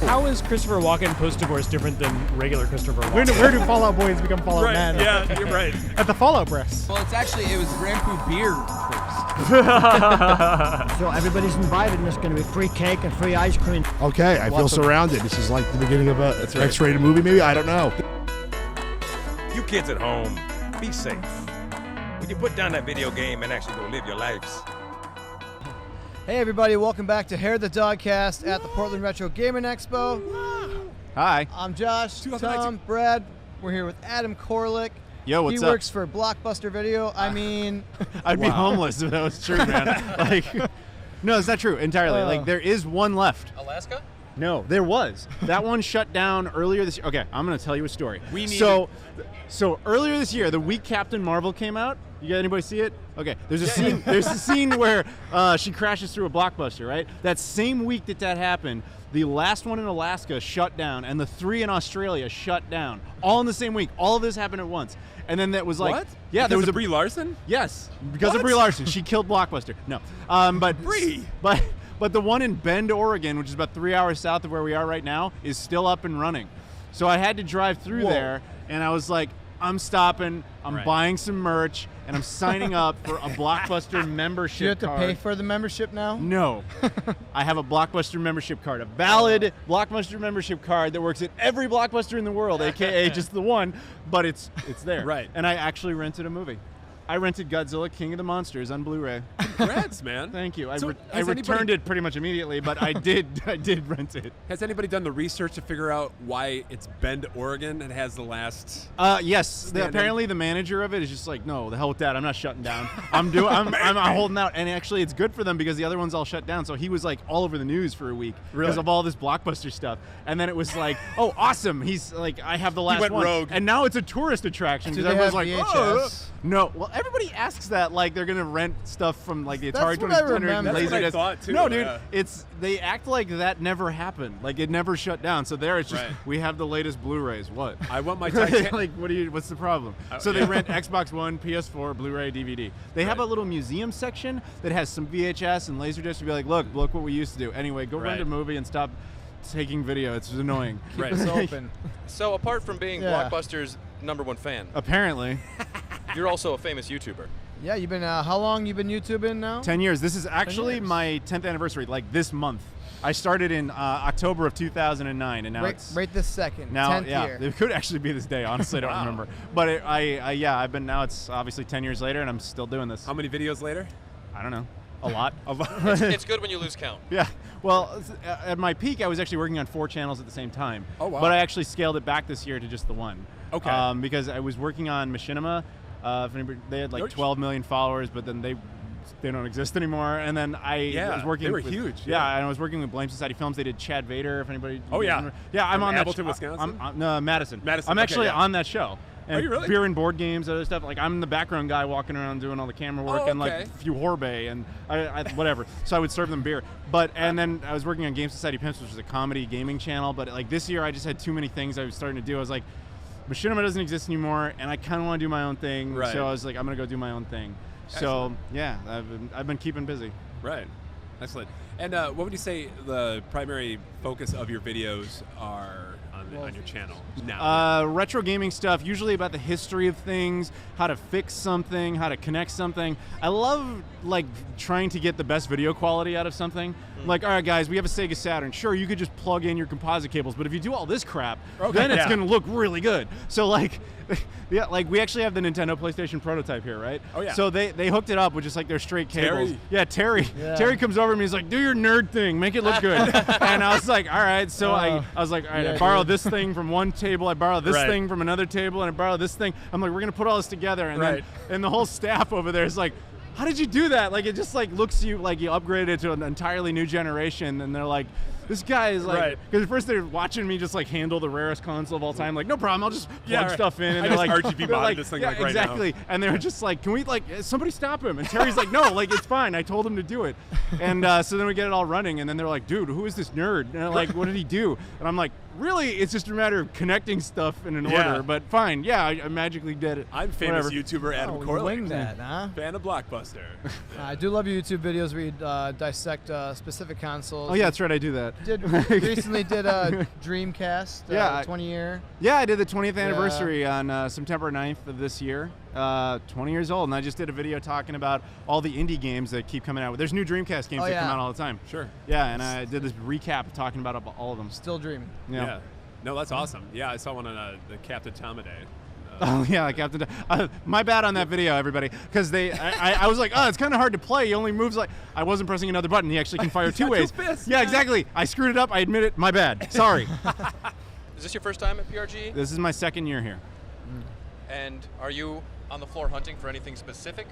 How is Christopher Walken post-divorce different than regular Christopher Where Walken? do Fallout Boys become Fallout Men? Yeah, you're right. At the Fallout Breasts. Well, it was Grandpa Beer first. So everybody's invited, and there's going to be free cake and free ice cream. Okay, I feel surrounded. This is like the beginning of a X-rated movie, maybe? I don't know. You kids at home, be safe. Would you put down that video game and actually go live your lives? Hey everybody, welcome back to Hair the Dogcast at the Portland Retro Gaming Expo. Hi. I'm Josh, Tom, Brad. We're here with Adam Koralik. Yo, what's he up? works for Blockbuster Video. I mean... I'd be homeless if that was true, man. No, it's not true entirely. There is one left. Alaska? No, there was. That one shut down earlier this year. Okay, I'm going to tell you a story. So earlier this year, the week Captain Marvel came out, you got anybody see it? Okay, there's a scene. There's a scene where she crashes through a Blockbuster, right? That same week that happened, the last one in Alaska shut down, and the 3 in Australia shut down, all in the same week. All of this happened at once, and then that was like, what? Yeah, there was a Brie Larson. Yes, because of Brie Larson, she killed Blockbuster. No, but Brie. But the one in Bend, Oregon, which is about 3 hours south of where we are right now, is still up and running. So I had to drive through there, and I was like, I'm stopping, I'm buying some merch, and I'm signing up for a Blockbuster membership card. Do you have to pay for the membership now? No. I have a Blockbuster membership card, a valid Blockbuster membership card that works at every Blockbuster in the world, a.k.a. just the one, but it's there. Right. And I actually rented a movie. I rented Godzilla King of the Monsters on Blu-ray. Congrats, man. Thank you. So I returned it pretty much immediately, but I did rent it. Has anybody done the research to figure out why it's Bend, Oregon, and has the last? Yes. Apparently, the manager of it is just like, no, the hell with that. I'm not shutting down. I'm holding out, and actually, it's good for them because the other one's all shut down. So he was like all over the news for a week because of all this Blockbuster stuff. And then it was like, oh, awesome. He's like, I have the last went one. rogue. And now it's a tourist attraction Do because they everyone's have like, VHS? No. Well, everybody asks that like they're gonna rent stuff from like the Atari That's what I 2600 remember. That's what I Laserdisc. thought, too, No, dude, yeah. they act like that never happened. Like it never shut down. So there, it's just Right. we have the latest Blu-rays. What? I want my Titanic. Like, what's the problem? So they rent Xbox One, PS4, Blu-ray, DVD. They have a little museum section that has some VHS and Laserdisc to be like, look what we used to do. Anyway, go rent a movie and stop taking video. It's annoying. Right. It's open. So apart from being Yeah. Blockbuster's #1 fan, Apparently. you're also a famous YouTuber. Yeah, you've been, how long you been YouTubing now? 10 years. This is actually 10 years. my 10th anniversary, like this month. I started in October of 2009, and now it's Right this second, now. 10th Yeah, year. it could actually be this day. Honestly, I don't remember. But I've been now. It's obviously 10 years later, and I'm still doing this. How many videos later? I don't know. A lot. It's good when you lose count. Yeah. Well, at my peak, I was actually working on 4 channels at the same time. Oh, wow. But I actually scaled it back this year to just the one. Okay. Because I was working on Machinima. They had like 12 million followers, but then they don't exist anymore. And then I was working. They were with, huge. Yeah, and I was working with Game Society Pimps. They did Chad Vader. If anybody. Oh, yeah. Yeah, I'm From on Appleton, that. Wisconsin? No, Madison. Madison, I'm okay, actually yeah. on that show. And Are you really? Beer and board games, other stuff. Like I'm the background guy walking around doing all the camera work and like okay. a few Horbay and I whatever. So I would serve them beer. And then I was working on Game Society Pimps, which was a comedy gaming channel. But like this year, I just had too many things I was starting to do. I was like, Machinima doesn't exist anymore, and I kind of want to do my own thing. Right. So I was like, I'm gonna go do my own thing. Excellent. So yeah, I've been keeping busy. Right. Excellent. And what would you say the primary focus of your videos are on your channel now? Retro gaming stuff, usually about the history of things, how to fix something, how to connect something. I love like trying to get the best video quality out of something. Like, all right, guys, we have a Sega Saturn. Sure, you could just plug in your composite cables, but if you do all this crap, then it's going to look really good. So like, yeah, like we actually have the Nintendo PlayStation prototype here, right? Oh yeah. So they hooked it up with just like their straight cables. Terry. Yeah, Terry. Yeah. Terry comes over to me. He's like, "Do your nerd thing, make it look good." And I was like, "All right." So I was like, "All right, yeah, I borrow dude. this thing from one table. I borrow this Right. thing from another table, and I borrow this thing." I'm like, "We're gonna put all this together." And Right. then the whole staff over there is like, "How did you do that?" Like it just like looks you like you upgraded it to an entirely new generation, and they're like, "This guy is like," Right. because at first they're watching me just like handle the rarest console of all time. Like, no problem, I'll just plug stuff in. And I they're just like, RGB they're modded like, this thing yeah, like right now. exactly. And they were just like, "Can we like somebody stop him?" And Terry's like, "No, like it's fine. I told him to do it." And so then we get it all running, and then they're like, "Dude, who is this nerd?" And they're like, "What did he do?" And I'm like, "Really? It's just a matter of connecting stuff in an Yeah. order." But fine, yeah, I magically did it. I'm famous Whatever. YouTuber Adam Oh, Koralik. wing that, huh? Fan of Blockbuster. I do love your YouTube videos where you dissect specific consoles. Oh yeah, that's right. I do that. but recently did a Dreamcast, Yeah, 20 year. Yeah, I did the 20th anniversary on September 9th of this year. 20 years old, and I just did a video talking about all the indie games that keep coming out. There's new Dreamcast games that come out all the time. Sure. Yeah, and I did this recap talking about all of them. Still dreaming. Yeah. No, that's awesome. Yeah, I saw one on the Captain Tom Day. Oh yeah, Captain. My bad on that video, everybody, because I was like, oh, it's kind of hard to play. He only moves like I wasn't pressing another button. He actually can fire two ways. Yeah, exactly. I screwed it up. I admit it. My bad. Sorry. Is this your first time at PRG? This is my second year here. And are you on the floor hunting for anything specific?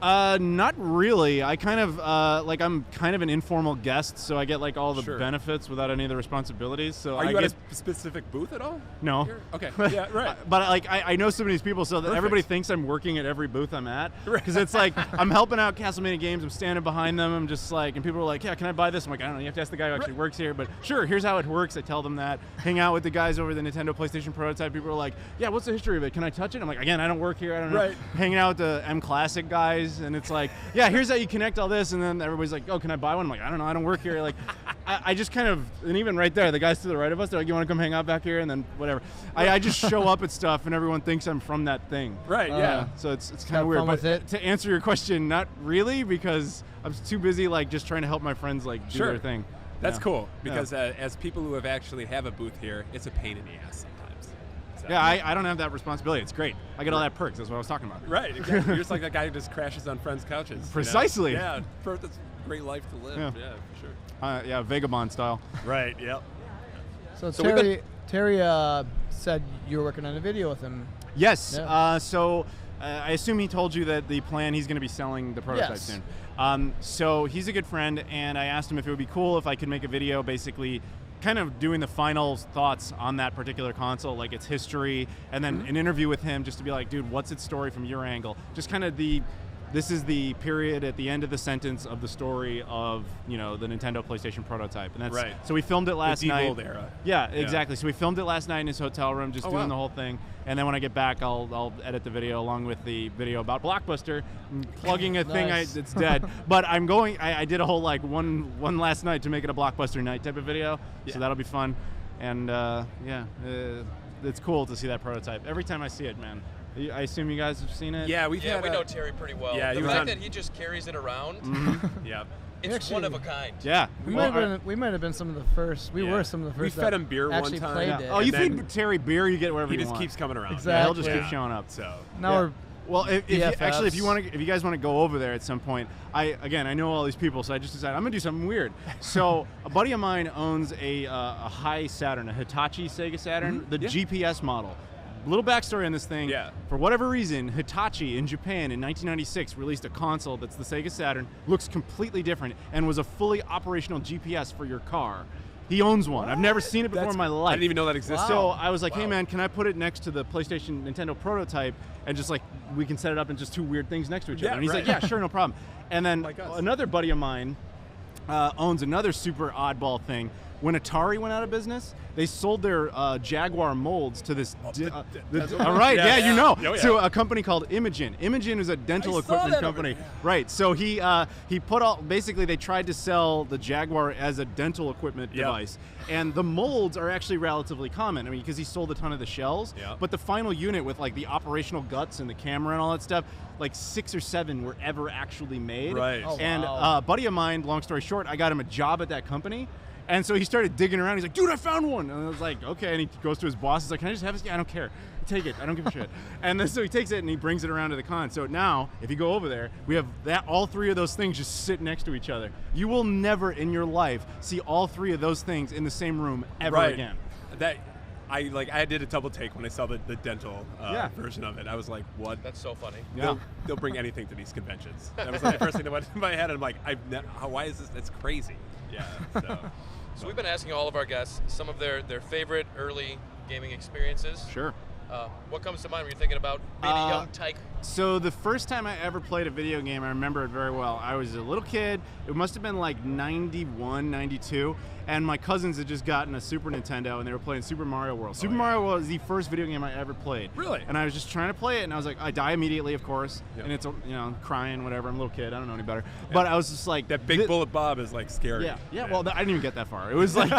Not really. I kind of I'm kind of an informal guest, so I get like all the benefits without any of the responsibilities. So are you at a specific booth at all? No. Here? Okay. Yeah, right. But like I know some of these people, so that everybody thinks I'm working at every booth I'm at, because it's like I'm helping out Castlemania Games. I'm standing behind them. I'm just like, and people are like, yeah, can I buy this? I'm like, I don't know. You have to ask the guy who actually works here. But sure, here's how it works. I tell them that. Hang out with the guys over the Nintendo PlayStation prototype. People are like, yeah, what's the history of it? Can I touch it? I'm like, again, I don't work here. I don't know. Right. Hanging out with the M Classic guys, and it's like, yeah, here's how you connect all this, and then everybody's like, oh, can I buy one? I'm like, I don't know, I don't work here. Like, I just kind of, and even right there, the guys to the right of us, they're like, you want to come hang out back here? And then whatever. I just show up at stuff, and everyone thinks I'm from that thing. Right, yeah. So it's kind of weird. But to answer your question, not really, because I'm too busy, like, just trying to help my friends, like, do their thing. That's cool, because as people who actually have a booth here, it's a pain in the ass sometimes. Yeah, I don't have that responsibility. It's great. I get all that perks. That's what I was talking about. Right, exactly. You're just like that guy who just crashes on friends' couches. Precisely. You know? Yeah, that's a great life to live. Yeah, for sure. Yeah, Vagabond style. Right, yep. So Terry said you were working on a video with him. Yes. Yeah. So I assume he told you that the plan, he's going to be selling the prototype soon. So he's a good friend, and I asked him if it would be cool if I could make a video basically kind of doing the final thoughts on that particular console, like its history, and then an interview with him just to be like, dude, what's its story from your angle? Just kind of this is the period at the end of the sentence of the story of, you know, the Nintendo PlayStation prototype. And that's so we filmed it last night. The era. Yeah, exactly. So we filmed it last night in his hotel room, just doing the whole thing. And then when I get back, I'll edit the video along with the video about Blockbuster, plugging a thing it's dead. But I'm going. I did a whole like one last night to make it a Blockbuster night type of video. So that'll be fun. And it's cool to see that prototype. Every time I see it, man. I assume you guys have seen it? Yeah, we know Terry pretty well. Yeah, the fact that he just carries it around, it's one of a kind. Yeah. We might have been some of the first. We were some of the first. We fed him beer one time. Played it. Oh, you feed Terry beer, you get whatever you want. He just keeps coming around. Exactly. Yeah, he'll just keep showing up. So now we're. Well, if you guys want to go over there at some point, I know all these people, so I just decided I'm gonna do something weird. So a buddy of mine owns a high Saturn, a Hitachi Sega Saturn, the GPS model. Little backstory on this thing. Yeah. For whatever reason, Hitachi in Japan in 1996 released a console that's the Sega Saturn, looks completely different, and was a fully operational GPS for your car. He owns one. I've never seen it before in my life. I didn't even know that existed. So I was like, hey man, can I put it next to the PlayStation Nintendo prototype, and just like we can set it up in just two weird things next to each other? And he's like, yeah, sure, no problem. And then another buddy of mine owns another super oddball thing. When Atari went out of business, they sold their Jaguar molds to this. All right, you know, to a company called Imogen. Imogen is a dental equipment company, right? So he put all. Basically, they tried to sell the Jaguar as a dental equipment device, and the molds are actually relatively common. I mean, because he sold a ton of the shells, but the final unit with like the operational guts and the camera and all that stuff, like 6 or 7 were ever actually made. Right. Oh, and a buddy of mine, long story short, I got him a job at that company. And so he started digging around. He's like, dude, I found one. And I was like, okay. And he goes to his boss. He's like, can I just have this? Yeah, I don't care. Take it. I don't give a shit. And then so he takes it and he brings it around to the con. So now, if you go over there, we have all 3 of those things just sit next to each other. You will never in your life see all 3 of those things in the same room ever again. I did a double take when I saw the dental version of it. I was like, what? That's so funny. Yeah. They'll bring anything to these conventions. That was like the first thing that went in my head. I'm like, why is this? It's crazy. Yeah. So we've been asking all of our guests some of their favorite early gaming experiences. Sure. What comes to mind when you're thinking about being a young tyke? So the first time I ever played a video game, I remember it very well. I was a little kid. It must have been like 91, 92. and my cousins had just gotten a Super Nintendo, and they were playing Super Mario World. Super Mario World was the first video game I ever played. Really? And I was just trying to play it, and I was like, I die immediately, of course, Yep. and it's, crying, whatever. I'm a little kid. I don't know any better. But I was just like... That big bullet Bob is like scary. Yeah. Well, I didn't even get that far. It was like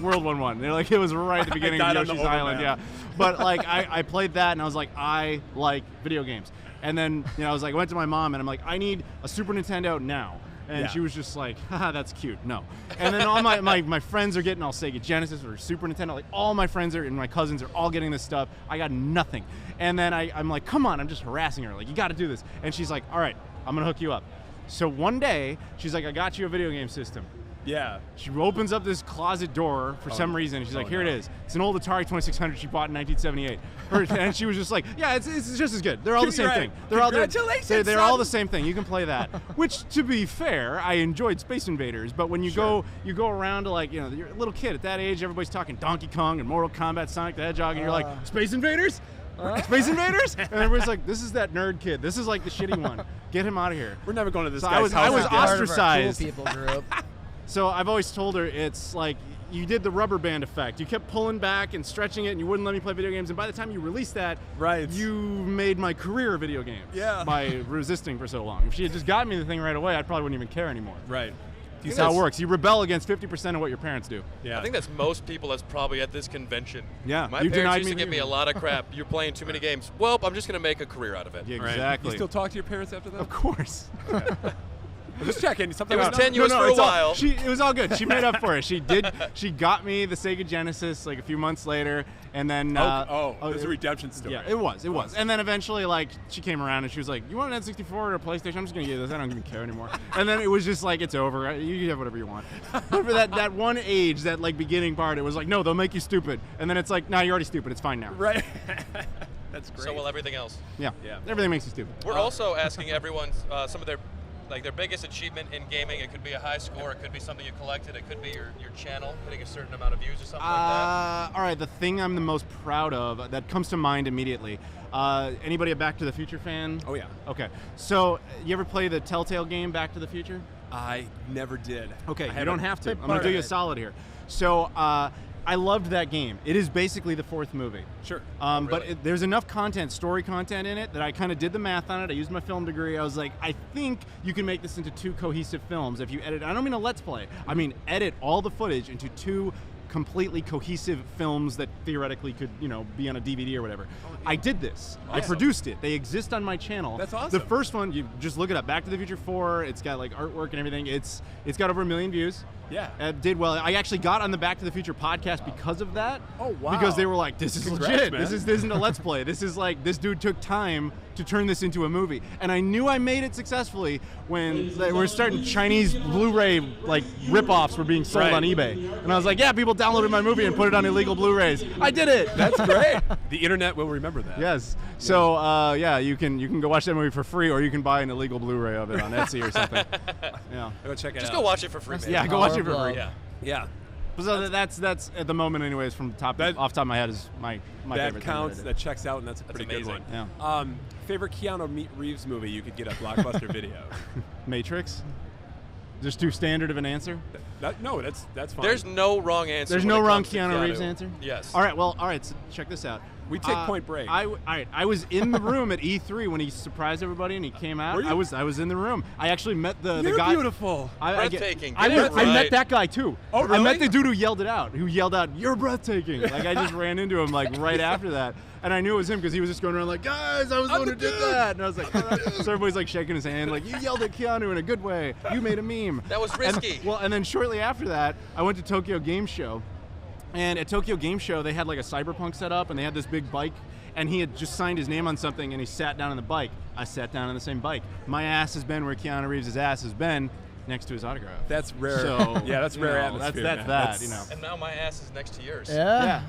World 1-1. They're like, it was right at the beginning of died on the Yoshi's Island. overmap. Yeah. But like I played that, and I was like, I like video games. And then I was like, I went to my mom, and I'm like, I need a Super Nintendo now. And she was just like, haha, that's cute. No. And then all my friends are getting all Sega Genesis or Super Nintendo. Like all my friends and my cousins are all getting this stuff. I got nothing. And then I'm like, come on, I'm just harassing her. Like, you got to do this. And she's like, all right, I'm going to hook you up. So one day, she's like, I got you a video game system. Yeah. She opens up this closet door for some reason. She's like, here it is. It's an old Atari 2600 she bought in 1978. And she was just like, yeah, it's just as good. They're all the same thing. They're all the same thing. You can play that. Which, to be fair, I enjoyed Space Invaders. But when you go around to like, you're a little kid at that age, everybody's talking Donkey Kong and Mortal Kombat, Sonic the Hedgehog, and you're like, Space Invaders? Space Invaders? And everybody's like, this is that nerd kid. This is like the shitty one. Get him out of here. We're never going to this So guy's I was house. ostracized. Cool people group. So I've always told her it's like you did the rubber band effect. You kept pulling back and stretching it, and you wouldn't let me play video games. And by the time you released that, you made my career video games by resisting for so long. If she had just gotten me the thing right away, I probably wouldn't even care anymore. Right. That's how it works. You rebel against 50% of what your parents do. Yeah. I think that's most people that's probably at this convention. Yeah. My You parents denied used to me give me a lot of crap. You're playing too many games. Well, I'm just going to make a career out of it. Yeah, Right. exactly. You still talk to your parents after that? Of course. I'm just checking. Something It was about- tenuous for a while. It was all good. She made up for it. She got me the Sega Genesis like a few months later, and then it was a redemption story. Yeah, it was. And then eventually, like, she came around and she was like, "You want an N64 or a PlayStation? I'm just gonna get this. I don't even care anymore." And then it was just like, "It's over. You can have whatever you want." But for that one age, that like beginning part, it was like, "No, they'll make you stupid." And then it's like, "Nah, you're already stupid. It's fine now." Right. That's great. So will everything else. Yeah. Yeah. Everything makes you stupid. We're also asking everyone some of their biggest achievement in gaming. It could be a high score. It could be something you collected. It could be your channel hitting a certain amount of views or something like that. All right, the thing I'm the most proud of that comes to mind immediately. Anybody a Back to the Future fan? Oh, yeah. Okay. So, you ever play the Telltale game Back to the Future? I never did. Okay, I you don't haven't. have to. I'm Bit going to do part you a of it. solid here. So, I loved that game. It is basically the fourth movie. Sure. But Really? there's enough content, story content in it that I kind of did the math on it. I used my film degree. I was like, I think you can make this into 2 cohesive films if you edit. I don't mean a let's play. I mean edit all the footage into 2 completely cohesive films that theoretically could, be on a DVD or whatever. I did this. I Awesome. produced it. They exist on my channel. That's awesome. The first one, you just look it up. Back to the Future 4. It's got like artwork and everything. It's got over 1 million views. Yeah. It did well. I actually got on the Back to the Future podcast because of that. Oh, wow. Because they were like, this is Congrats, legit. man. This isn't a let's play. This is like, this dude took time to turn this into a movie. And I knew I made it successfully when they were starting Chinese Blu-ray like rip-offs were being sold Right. on eBay. And I was like, yeah, people downloaded my movie and put it on illegal Blu-rays. I did it. That's great. The internet will remember that. Yes. So you can go watch that movie for free, or you can buy an illegal Blu-ray of it on Etsy or something. Yeah. Go check it Just out. go watch it for free, man. Yeah, go watch it for Power free. Yeah. Yeah. So that's at the moment, anyways. From off the top of my head, is my That favorite counts. thing That checks out, and that's a pretty good amazing. one. Yeah. Favorite Keanu Reeves movie you could get a Blockbuster video? Matrix. Just too standard of an answer. No, that's fine. There's no wrong answer. There's when no it wrong comes to Keanu Reeves answer? Yes. All right. So check this out. We take Point Break. All right. I was in the room at E3 when he surprised everybody and he came out. Were you? I was in the room. I actually met the You're guy. beautiful. Breathtaking. I Get it met right. that guy too. Oh, I really? met the dude who yelled it out. Who yelled out, "You're breathtaking!" Like I just ran into him like right after that, and I knew it was him because he was just going around like, "Guys, I was the one who did that," and I was like, "All right." So everybody's like shaking his hand, like, "You yelled at Keanu in a good way. You made a meme." That was risky. And then shortly after that, I went to Tokyo Game Show, and at Tokyo Game Show they had like a cyberpunk set up, and they had this big bike. And he had just signed his name on something, and he sat down on the bike. I sat down on the same bike. My ass has been where Keanu Reeves' ass has been, next to his autograph. That's rare. So, yeah, that's rare atmosphere. That's man. you know. And now my ass is next to yours. Yeah.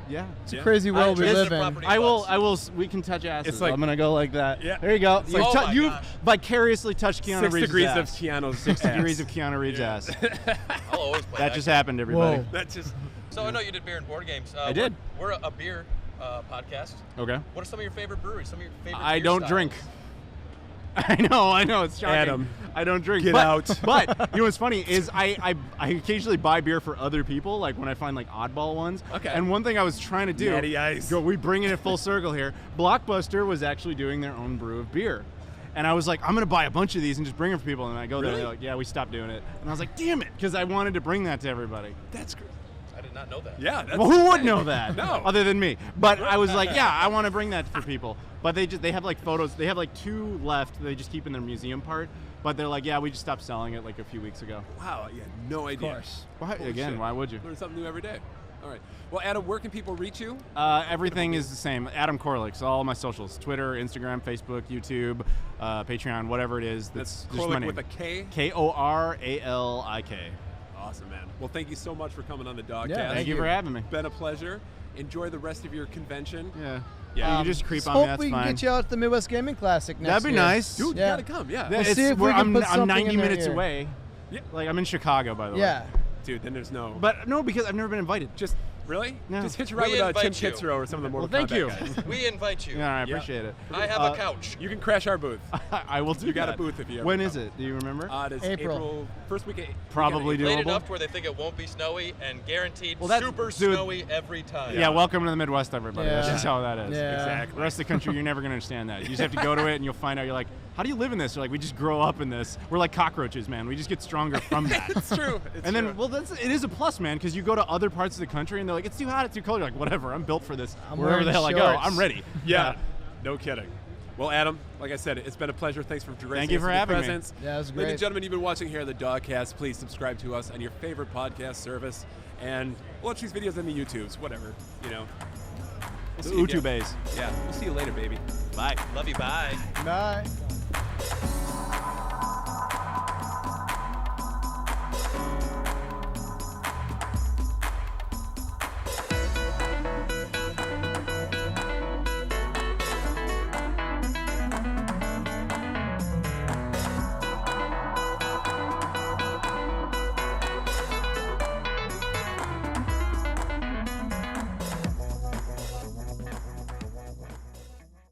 Yeah. It's a crazy world we It's live a in. property I will. bus. We can touch asses. It's like- I'm gonna go like that. Yeah. There you go. It's like- Oh my You've gosh. vicariously touched Keanu 6 Reeves' degrees ass. of Keanu's 6 degrees of Keanu Reeves' ass. I'll always play That just happened, everybody. Whoa. That's just. So I know you did beer and board games. I did. We're a beer podcast. Okay. What are some of your favorite breweries? Some of your favorite I beer don't styles? drink. I know. It's shocking. Adam, I don't drink. get out. But you know what's funny is I occasionally buy beer for other people, like when I find like oddball ones. Okay. And one thing I was trying to do, Natty Ice. we bring it full circle here. Blockbuster was actually doing their own brew of beer. And I was like, I'm going to buy a bunch of these and just bring them for people. And I go there, and they're like, yeah, we stopped doing it. And I was like, damn it, because I wanted to bring that to everybody. That's great. I did not know that. Yeah. That's Well, who would insane. know that? No. Other than me. But I was like, yeah, I want to bring that for people. But they have like photos. They have like 2 left. They just keep in their museum part. But they're like, yeah, we just stopped selling it like a few weeks ago. Wow. Yeah. No idea. Of course. Why, Holy again, shit. why would you? Learn something new every day. All right. Well, Adam, where can people reach you? Everything is the same. Adam Koralik. So all my socials: Twitter, Instagram, Facebook, YouTube, Patreon, whatever it is. That's just my Koralik name. with a K? Koralik. Awesome, man. Well, thank you so much for coming on the Dogcast. Yeah, Thank you for having me. Been a pleasure. Enjoy the rest of your convention. Yeah. Yeah. You just creep on hope me. That's we can fine. get you out to the Midwest Gaming Classic next That'd be year. nice. Dude, Yeah. you gotta come. Yeah. We'll see if we can put I'm something 90 in their minutes ear. away. Yeah. Like I'm in Chicago, by the way. Yeah. Dude, then there's no. But no, because I've never been invited. Just really? No. Just hit you right We with Tim invite you. Kitzrow or some of the Mortal Well, thank Kombat you. guys. We invite you. Yeah, I Yeah. appreciate it. I have a couch. You can crash our booth. I will do You got that. a booth if you ever When come. is it? Do you remember? It is April. first week. Probably weekend of Late doable. enough to where they think it won't be snowy, and guaranteed Well, that's- super dude. snowy every time. Yeah, welcome to the Midwest, everybody. That's Yeah. just how that is. Yeah. Exactly. The rest of the country, you're never going to understand that. You just have to go to it, and you'll find out. You're like, how do you live in this? You're like, we just grow up in this. We're like cockroaches, man. We just get stronger from that. It's true. It's And then, true. well, it is a plus, man, because you go to other parts of the country, and they're like, it's too hot, it's too cold. You're like, whatever, I'm built for this. I'm Wherever the wearing hell I go, shorts. I'm ready. Yeah. No kidding. Well, Adam, like I said, it's been a pleasure. Thanks for gracing Thank you us for with your having me. presence. Yeah, it was Ladies great. and gentlemen, you've been watching here at the Dogcast. Please subscribe to us on your favorite podcast service and watch these videos on the YouTubes, whatever, you know. We'll The see you Utu again. Bays. Yeah, we'll see you later, baby. Bye. Love you. Bye. Bye.